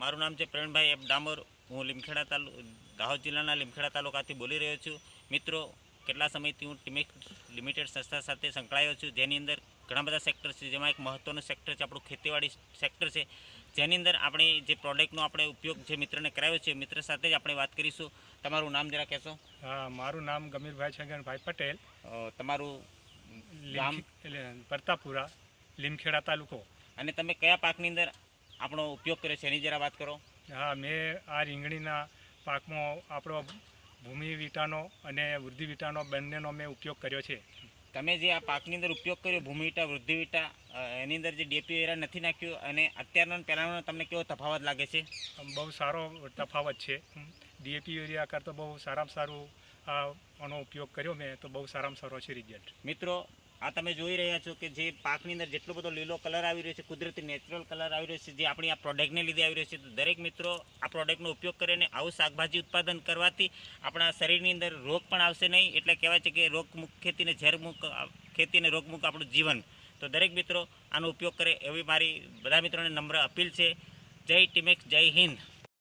મારું નામ છે પ્રવીણભાઈ એફ ડામોર। હું લીમખેડા દાહોદ જિલ્લાના લીમખેડા તાલુકાથી બોલી રહ્યો છું। મિત્રો, કેટલા સમયથી હું ટીમેક્સ લિમિટેડ સંસ્થા સાથે સંકળાયો છું, જેની અંદર ઘણા બધા સેક્ટર છે, જેમાં એક મહત્ત્વનું સેક્ટર છે આપણું ખેતીવાડી સેક્ટર છે, જેની અંદર આપણે જે પ્રોડક્ટનો આપણે ઉપયોગ જે મિત્રને કરાવ્યો છે, મિત્ર સાથે જ આપણે વાત કરીશું। તમારું નામ જરા કહેશો? હા, મારું નામ ગમીરભાઈ છગનભાઈ પટેલ, તમારું ગામ? પરતાપુરા, લીમખેડા તાલુકો। અને તમે કયા પાકની અંદર આપણો ઉપયોગ કર્યો છે એની જરા વાત કરો। હા, મેં આ રીંગણીના પાકમાં આપણો ભૂમિ વિટાનો અને વૃદ્ધિ વિટાનો બંનેનો મેં ઉપયોગ કર્યો છે। તમે જે આ પાકની અંદર ઉપયોગ કર્યો ભૂમિ વિટા વૃદ્ધિ વિટા, એની અંદર જે ડીએપી એરા નથી નાખ્યું, અને અત્યારનો પહેલાંનો તમને કેવો તફાવત લાગે છે? બહુ સારો તફાવત છે। ડીએપી યુરિયા કરતાં બહુ સારામાં સારું આનો ઉપયોગ કર્યો મેં, તો બહુ સારામાં સારો છે રિઝલ્ટ। મિત્રો, આ તમે જોઈ રહ્યા છો કે જે પાકની અંદર જેટલો બધો લીલો કલર આવી રહ્યો છે, કુદરતી નેચરલ કલર આવી રહ્યો છે, જે આપણી આ પ્રોડક્ટને લીધે આવી રહ્યો છે, તો દરેક મિત્રો આ પ્રોડક્ટનો ઉપયોગ કરીને આવું શાકભાજી ઉત્પાદન કરવાથી આપણા શરીરની અંદર રોગ પણ આવશે નહીં। એટલે કહેવાય છે કે રોગમુક્ત ખેતીને ઝેરમુક્ત ખેતી અને રોગમુક્ત આપણું જીવન। તો દરેક મિત્રો આનો ઉપયોગ કરે એવી મારી બધા મિત્રોને નમ્ર અપીલ છે। જય ટીમેક્સ, જય હિન્દ।